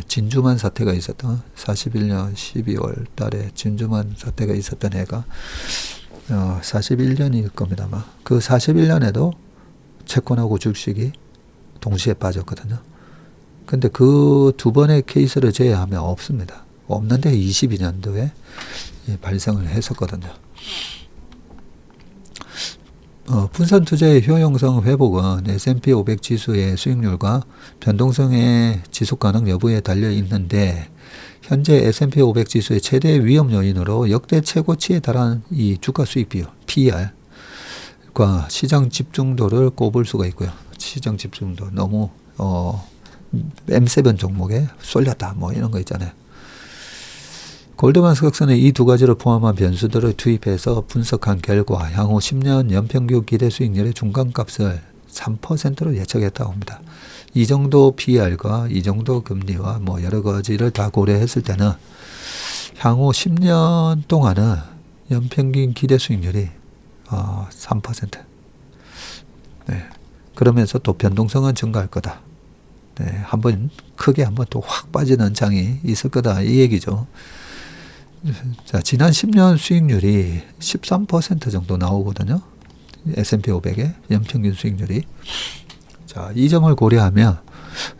진주만 사태가 있었던 41년 12월 달에 진주만 사태가 있었던 해가 41년일 겁니다. 아마. 그 41년에도 채권하고 주식이 동시에 빠졌거든요. 근데 그 두 번의 케이스를 제외하면 없습니다. 없는데 22년도에 발생을 했었거든요. 분산 투자의 효용성 회복은 S&P 500 지수의 수익률과 변동성의 지속 가능 여부에 달려 있는데, 현재 S&P 500 지수의 최대 위험 요인으로 역대 최고치에 달한 이 주가 수익 비율 PER과 시장 집중도를 꼽을 수가 있고요. 시장 집중도 너무 M7 종목에 쏠렸다 뭐 이런 거 있잖아요. 골드만삭스는 이 두 가지를 포함한 변수들을 투입해서 분석한 결과 향후 10년 연평균 기대 수익률의 중간값을 3%로 예측했다고 합니다. 이 정도 PER과 이 정도 금리와 뭐 여러 가지를 다 고려했을 때는 향후 10년 동안은 연평균 기대 수익률이 3%. 네. 그러면서 또 변동성은 증가할 거다. 네. 크게 한번 또 확 빠지는 장이 있을 거다. 이 얘기죠. 자, 지난 10년 수익률이 13% 정도 나오거든요. S&P 500의 연평균 수익률이. 자, 이 점을 고려하면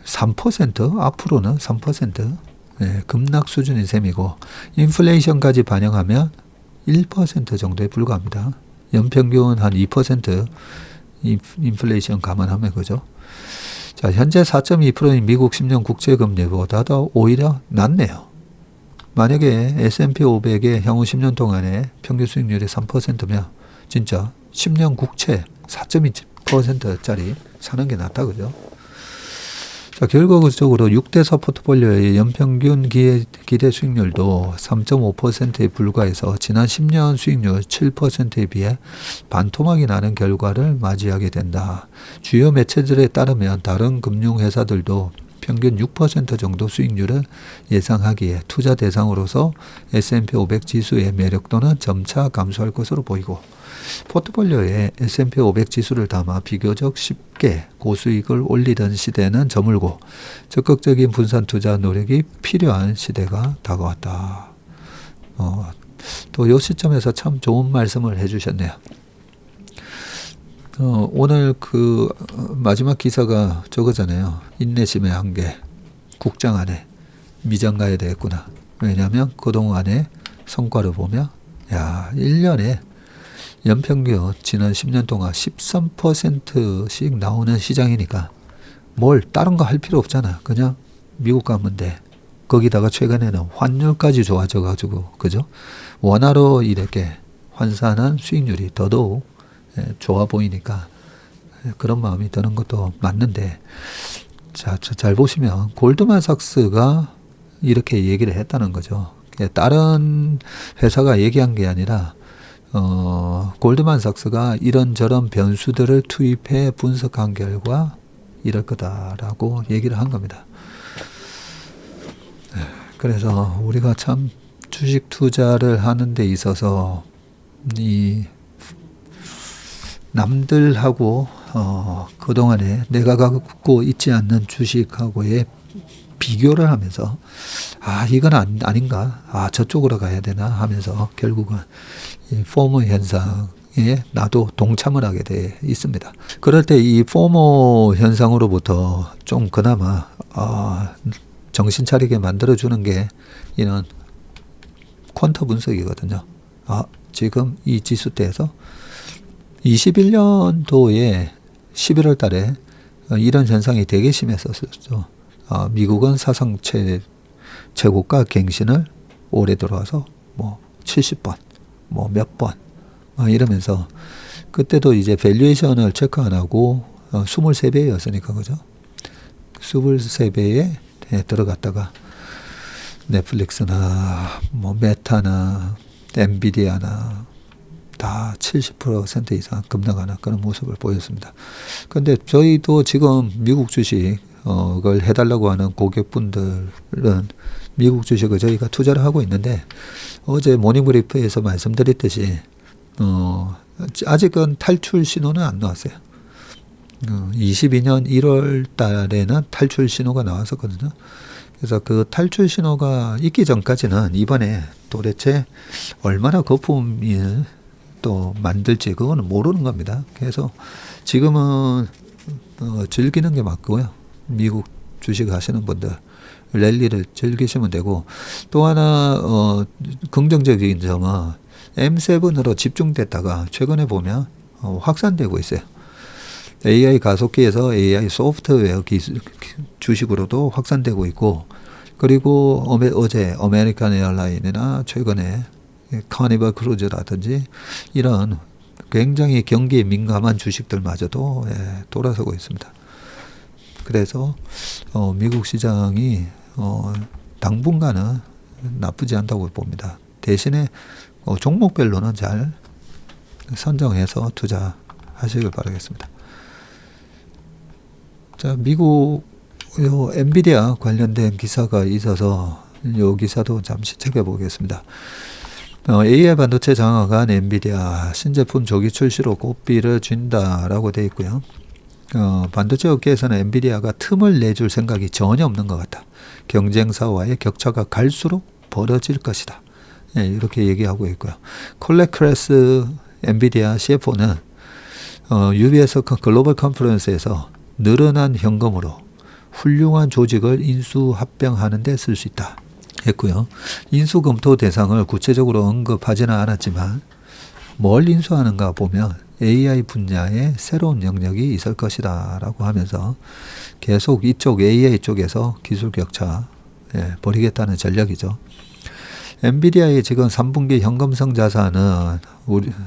3%, 앞으로는 3%, 네, 급락 수준인 셈이고, 인플레이션까지 반영하면 1% 정도에 불과합니다. 연평균 한 2% 인플레이션 감안하면 그죠. 자, 현재 4.2%인 미국 10년 국채금리보다도 오히려 낮네요. 만약에 S&P 500의 향후 10년 동안의 평균 수익률이 3%면 진짜 10년 국채 4.2%짜리 사는 게 낫다 그죠. 자, 결과적으로 6대4 포트폴리오의 연평균 기대 수익률도 3.5%에 불과해서 지난 10년 수익률 7%에 비해 반토막이 나는 결과를 맞이하게 된다. 주요 매체들에 따르면 다른 금융회사들도 평균 6% 정도 수익률을 예상하기에 투자 대상으로서 S&P 500 지수의 매력도는 점차 감소할 것으로 보이고, 포트폴리오에 S&P 500 지수를 담아 비교적 쉽게 고수익을 올리던 시대는 저물고 적극적인 분산 투자 노력이 필요한 시대가 다가왔다. 또 이 시점에서 참 좋은 말씀을 해주셨네요. 오늘 그 마지막 기사가 저거잖아요. 인내심의 한계. 국장 안에 미장 가야 되겠구나. 왜냐하면 그동안의 성과를 보면 1년에 연평균 지난 10년 동안 13%씩 나오는 시장이니까 뭘 다른 거 할 필요 없잖아. 그냥 미국 가면 돼. 거기다가 최근에는 환율까지 좋아져 가지고 그죠? 원화로 이렇게 환산한 수익률이 더더욱 좋아 보이니까 그런 마음이 드는 것도 맞는데, 자, 잘 보시면 골드만삭스가 이렇게 얘기를 했다는 거죠. 다른 회사가 얘기한 게 아니라 골드만삭스가 이런저런 변수들을 투입해 분석한 결과 이럴 거다라고 얘기를 한 겁니다. 그래서 우리가 참 주식 투자를 하는 데 있어서 이 남들하고 그동안에 내가 갖고 있지 않는 주식하고의 비교를 하면서 이건 아닌가, 저쪽으로 가야 되나 하면서 결국은 이 포모 현상에 나도 동참을 하게 돼 있습니다. 그럴 때 이 포모 현상으로부터 좀 그나마 정신 차리게 만들어주는 게 이런 퀀터 분석이거든요. 지금 이 지수대에서 21년도에 11월 달에 이런 현상이 되게 심했었죠. 미국은 사상 최고가 갱신을 올해 들어와서 뭐 70번, 뭐 몇 번, 이러면서 그때도 이제 밸류에이션을 체크 안 하고 23배였으니까 그죠? 23배에 들어갔다가 넷플릭스나 뭐 메타나 엔비디아나 다 70% 이상 급락하는 그런 모습을 보였습니다. 그런데 저희도 지금 미국 주식을 해달라고 하는 고객분들은 미국 주식을 저희가 투자를 하고 있는데, 어제 모닝브리프에서 말씀드렸듯이 아직은 탈출 신호는 안 나왔어요. 22년 1월 달에는 탈출 신호가 나왔었거든요. 그래서 그 탈출 신호가 있기 전까지는 이번에 도대체 얼마나 거품을 또 만들지 그거는 모르는 겁니다. 그래서 지금은 즐기는 게 맞고요. 미국 주식 하시는 분들 랠리를 즐기시면 되고, 또 하나 긍정적인 점은 M7으로 집중됐다가 최근에 보면 확산되고 있어요. AI 가속기에서 AI 소프트웨어 주식으로도 확산되고 있고, 그리고 어제 아메리칸 에어라인이나 최근에 카니발 크루즈라든지 이런 굉장히 경기에 민감한 주식들마저도 돌아서고 있습니다. 그래서 미국 시장이 당분간은 나쁘지 않다고 봅니다. 대신에 종목별로는 잘 선정해서 투자하시길 바라겠습니다. 자, 미국 엔비디아 관련된 기사가 있어서 이 기사도 잠시 챙겨보겠습니다. AI 반도체 장악한 엔비디아 신제품 조기 출시로 꽃비를 준다라고 되어 있고요. 반도체 업계에서는 엔비디아가 틈을 내줄 생각이 전혀 없는 것 같다. 경쟁사와의 격차가 갈수록 벌어질 것이다. 이렇게 얘기하고 있고요. 콜레크레스 엔비디아 CFO는 UBS 글로벌 컨퍼런스에서 늘어난 현금으로 훌륭한 조직을 인수합병하는 데 쓸 수 있다 했고요. 인수검토 대상을 구체적으로 언급하지는 않았지만 뭘 인수하는가 보면 AI 분야에 새로운 영역이 있을 것이다 라고 하면서 계속 이쪽 AI 쪽에서 기술 격차 벌이겠다는 전략이죠. 엔비디아의 지금 3분기 현금성 자산은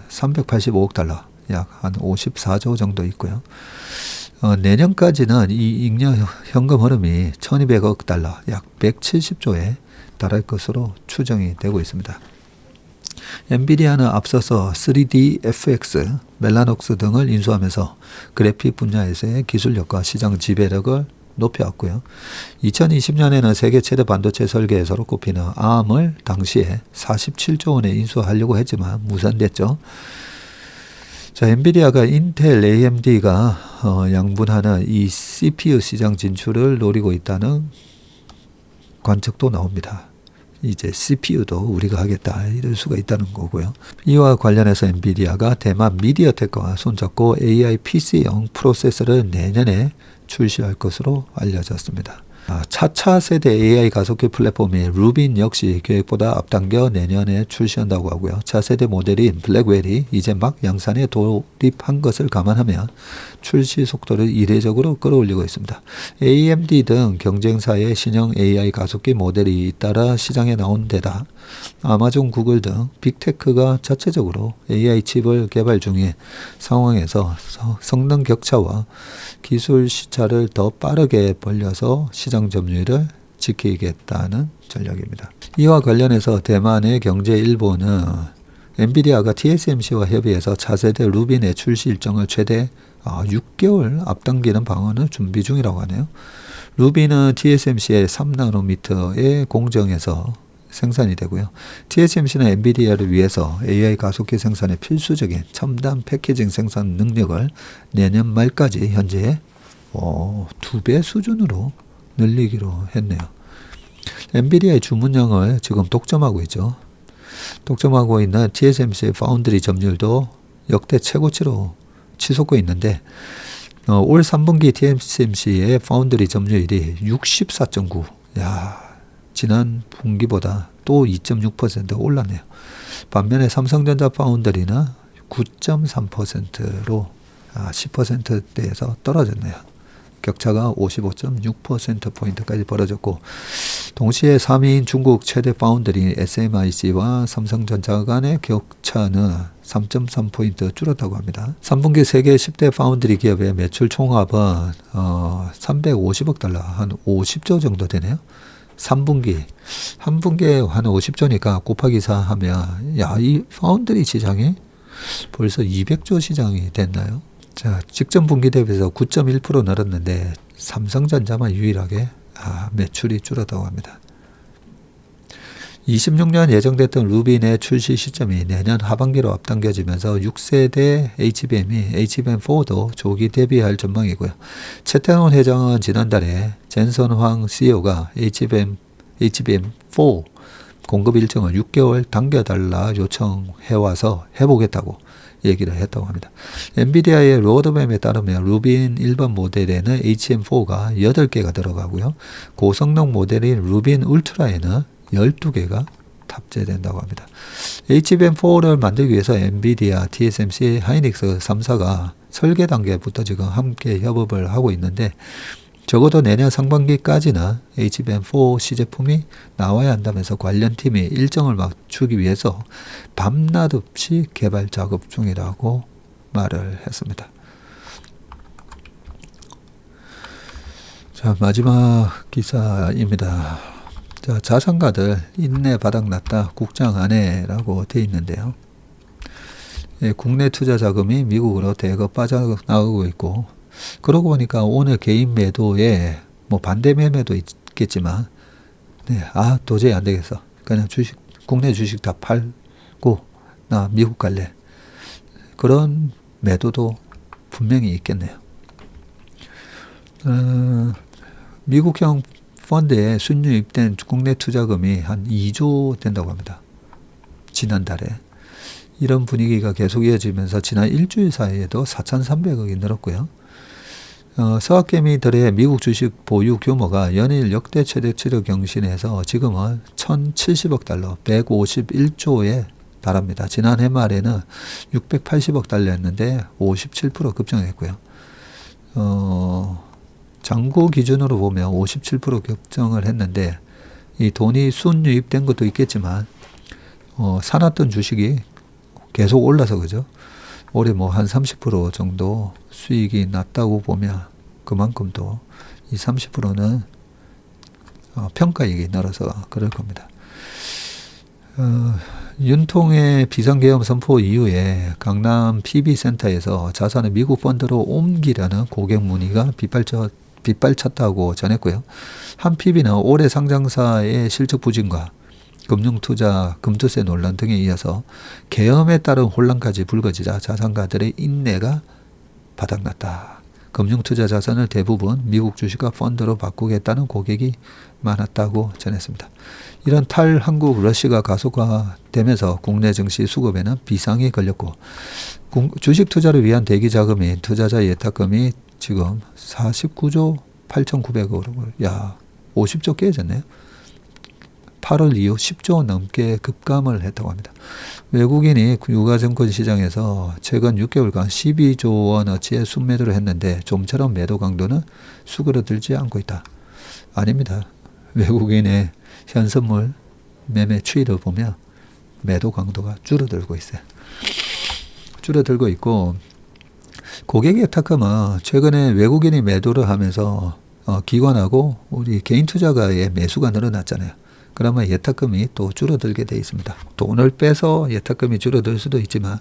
385억 달러, 약 한 54조 정도 있고요. 내년까지는 이 잉여 현금 흐름이 1200억 달러, 약 170조에 달할 것으로 추정이 되고 있습니다. 엔비디아는 앞서서 3D FX, 멜라녹스 등을 인수하면서 그래픽 분야에서의 기술력과 시장 지배력을 높여왔고요. 2020년에는 세계 최대 반도체 설계회사로 꼽히는 ARM을 당시에 47조 원에 인수하려고 했지만 무산됐죠. 자, 엔비디아가 인텔, AMD가 양분하는 이 CPU 시장 진출을 노리고 있다는 관측도 나옵니다. 이제 CPU도 우리가 하겠다 이럴 수가 있다는 거고요. 이와 관련해서 엔비디아가 대만 미디어텍과 손잡고 AI PC용 프로세서를 내년에 출시할 것으로 알려졌습니다. 차차 세대 AI 가속기 플랫폼인 루빈 역시 계획보다 앞당겨 내년에 출시한다고 하고요. 차세대 모델인 블랙웰이 이제 막 양산에 돌입한 것을 감안하면 출시 속도를 이례적으로 끌어올리고 있습니다. AMD 등 경쟁사의 신형 AI 가속기 모델이 잇따라 시장에 나온 데다 아마존, 구글 등 빅테크가 자체적으로 AI 칩을 개발 중인 상황에서 성능 격차와 기술 시차를 더 빠르게 벌려서 시장 점유율을 지키겠다는 전략입니다. 이와 관련해서 대만의 경제일보는 엔비디아가 TSMC와 협의해서 차세대 루빈의 출시 일정을 최대 6개월 앞당기는 방안을 준비 중이라고 하네요. 루빈은 TSMC의 3나노미터의 공정에서 생산이 되고요. TSMC는 엔비디아를 위해서 AI 가속기 생산에 필수적인 첨단 패키징 생산 능력을 내년 말까지 현재 2배 수준으로 늘리기로 했네요. 엔비디아의 주문량을 지금 독점하고 있죠. 독점하고 있는 TSMC의 파운드리 점유율도 역대 최고치로 치솟고 있는데 올 3분기 TSMC의 파운드리 점유율이 64.9. 지난 분기보다 또 2.6% 올랐네요. 반면에 삼성전자 파운드리는 9.3%로 10%대에서 떨어졌네요. 격차가 55.6%포인트까지 벌어졌고, 동시에 3위인 중국 최대 파운드리 SMIC와 삼성전자 간의 격차는 3.3포인트 줄었다고 합니다. 3분기 세계 10대 파운드리 기업의 매출 총합은 350억 달러, 한 50조 정도 되네요. 3분기, 한 분기에 한 50조니까 곱하기 4 하면 이 파운드리 시장이 벌써 200조 시장이 됐나요? 자, 직전 분기 대비해서 9.1% 늘었는데 삼성전자만 유일하게 매출이 줄었다고 합니다. 26년 예정됐던 루빈의 출시 시점이 내년 하반기로 앞당겨지면서 6세대 HBM이 HBM4도 조기 대비할 전망이고요. 최태원 회장은 지난달에 젠선황 CEO가 HBM4 공급 일정을 6개월 당겨달라 요청해와서 해보겠다고 얘기를 했다고 합니다. 엔비디아의 로드맵에 따르면 루빈 일반 모델에는 HM4가 8개가 들어가고요. 고성능 모델인 루빈 울트라에는 12개가 탑재된다고 합니다. HBM4를 만들기 위해서 엔비디아, TSMC, 하이닉스 3사가 설계 단계부터 지금 함께 협업을 하고 있는데 적어도 내년 상반기까지는 HBM4 시제품이 나와야 한다면서 관련 팀이 일정을 맞추기 위해서 밤낮 없이 개발 작업 중이라고 말을 했습니다. 자, 마지막 기사입니다. 자, 자산가들 인내 바닥났다 국장 안해라고 되어 있는데요. 예, 국내 투자 자금이 미국으로 대거 빠져나가고 있고, 그러고 보니까 오늘 개인 매도에 뭐 반대 매매도 있겠지만, 네, 도저히 안 되겠어. 그냥 국내 주식 다 팔고 나 미국 갈래. 그런 매도도 분명히 있겠네요. 미국형 펀드에 순유입된 국내 투자금이 한 2조 된다고 합니다. 지난달에. 이런 분위기가 계속 이어지면서 지난 일주일 사이에도 4,300억이 늘었고요. 서학개미들의 미국 주식 보유 규모가 연일 역대 최대치를 경신해서 지금은 1,070억 달러, 151조에 달합니다. 지난해 말에는 680억 달러였는데 57% 급증했고요. 장고 기준으로 보면 57% 급증을 했는데 이 돈이 순유입된 것도 있겠지만 사놨던 주식이 계속 올라서 그죠. 올해 뭐 한 30% 정도 수익이 났다고 보면 그만큼 또 이 30%는 평가이익이 늘어서 그럴 겁니다. 윤통의 비상계엄 선포 이후에 강남 PB센터에서 자산을 미국 펀드로 옮기려는 고객 문의가 빗발쳤다고 전했고요. 한 PB는 올해 상장사의 실적 부진과 금융투자 금투세 논란 등에 이어서 계엄에 따른 혼란까지 불거지자 자산가들의 인내가 바닥났다. 금융투자 자산을 대부분 미국 주식과 펀드로 바꾸겠다는 고객이 많았다고 전했습니다. 이런 탈한국 러시가 가속화되면서 국내 증시 수급에는 비상이 걸렸고 주식 투자를 위한 대기 자금인 투자자 예탁금이 지금 49조 8,900억으로 50조 깨졌네요. 8월 이후 10조 넘게 급감을 했다고 합니다. 외국인이 유가증권 시장에서 최근 6개월간 12조 원어치의 순매도를 했는데 좀처럼 매도 강도는 수그러들지 않고 있다. 아닙니다. 외국인의 현선물 매매 추이를 보면 매도 강도가 줄어들고 있어요. 줄어들고 있고 고객 예탁금은 최근에 외국인이 매도를 하면서 기관하고 우리 개인 투자가의 매수가 늘어났잖아요. 그러면 예탁금이 또 줄어들게 돼 있습니다. 돈을 빼서 예탁금이 줄어들 수도 있지만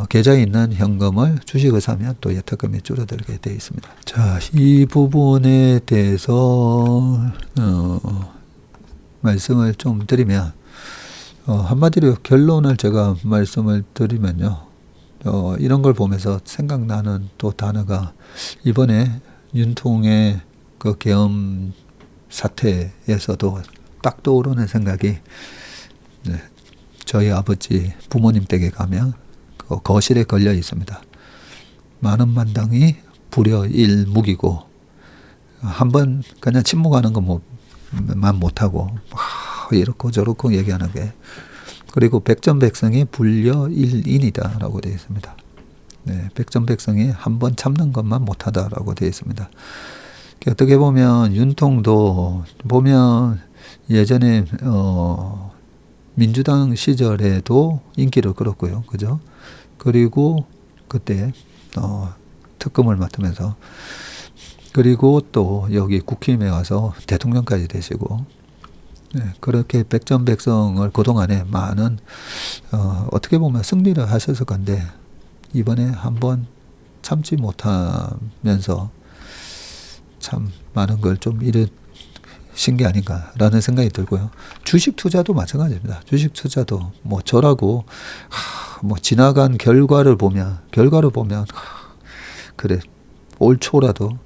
계좌에 있는 현금을 주식을 사면 또 예탁금이 줄어들게 돼 있습니다. 자, 이 부분에 대해서 말씀을 좀 드리면 한마디로 결론을 제가 말씀을 드리면요. 이런 걸 보면서 생각나는 또 단어가 이번에 윤통의 그 계엄 사태에서도 딱 떠오르는 생각이 저희 아버지 부모님 댁에 가면 그 거실에 걸려 있습니다. 많은 만당이 불여 일묵이고 한번 그냥 침묵하는 것만 못하고 이렇고 저렇고 얘기하는 게 그리고 백전백승이 불여 일인이다 라고 되어 있습니다. 네, 백전백승이 한번 참는 것만 못하다라고 되어 있습니다. 어떻게 보면 윤통도 보면 예전에 민주당 시절에도 인기를 끌었고요. 그죠? 그리고 그때 특검을 맡으면서 그리고 또 여기 국힘에 와서 대통령까지 되시고 그렇게 백전백승을 그동안에 많은 어떻게 보면 승리를 하셨을 건데 이번에 한번 참지 못하면서 참 많은 걸 좀 잃으신 게 아닌가라는 생각이 들고요. 주식 투자도 마찬가지입니다. 주식 투자도 뭐 저라고 뭐 지나간 결과를 보면 그래 올 초라도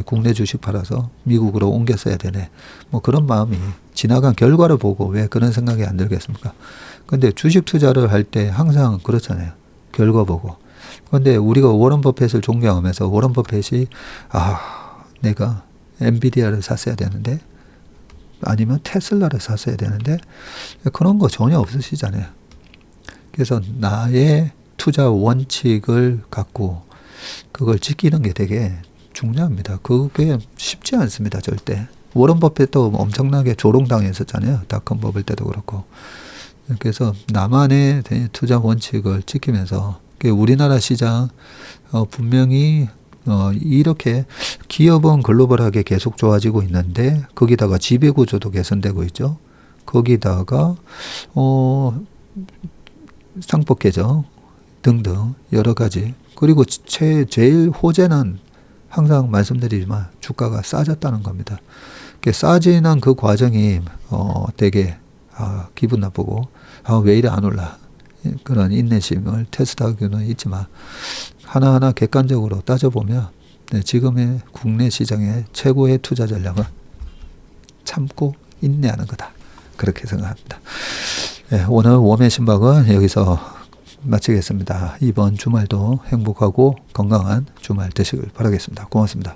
국내 주식 팔아서 미국으로 옮겼어야 되네. 뭐 그런 마음이 지나간 결과를 보고 왜 그런 생각이 안 들겠습니까? 근데 주식 투자를 할 때 항상 그렇잖아요. 결과 보고. 근데 우리가 워런 버핏을 존경하면서 워런 버핏이 내가 엔비디아를 샀어야 되는데 아니면 테슬라를 샀어야 되는데 그런 거 전혀 없으시잖아요. 그래서 나의 투자 원칙을 갖고 그걸 지키는 게 되게 중요합니다. 그게 쉽지 않습니다. 절대. 워런 버핏도 엄청나게 조롱당했었잖아요. 닷컴 버블 때도 그렇고. 그래서 나만의 투자 원칙을 지키면서 우리나라 시장 분명히 이렇게 기업은 글로벌하게 계속 좋아지고 있는데 거기다가 지배구조도 개선되고 있죠. 거기다가 상법 개정 등등 여러 가지. 그리고 제일 호재는 항상 말씀드리지만 주가가 싸졌다는 겁니다. 싸지는 그 과정이 되게 기분 나쁘고 왜 이래 안 올라 그런 인내심을 테스트하기는 있지만 하나하나 객관적으로 따져보면 지금의 국내 시장의 최고의 투자 전략은 참고 인내하는 거다. 그렇게 생각합니다. 오늘 웜의 신박은 여기서 마치겠습니다. 이번 주말도 행복하고 건강한 주말 되시길 바라겠습니다. 고맙습니다.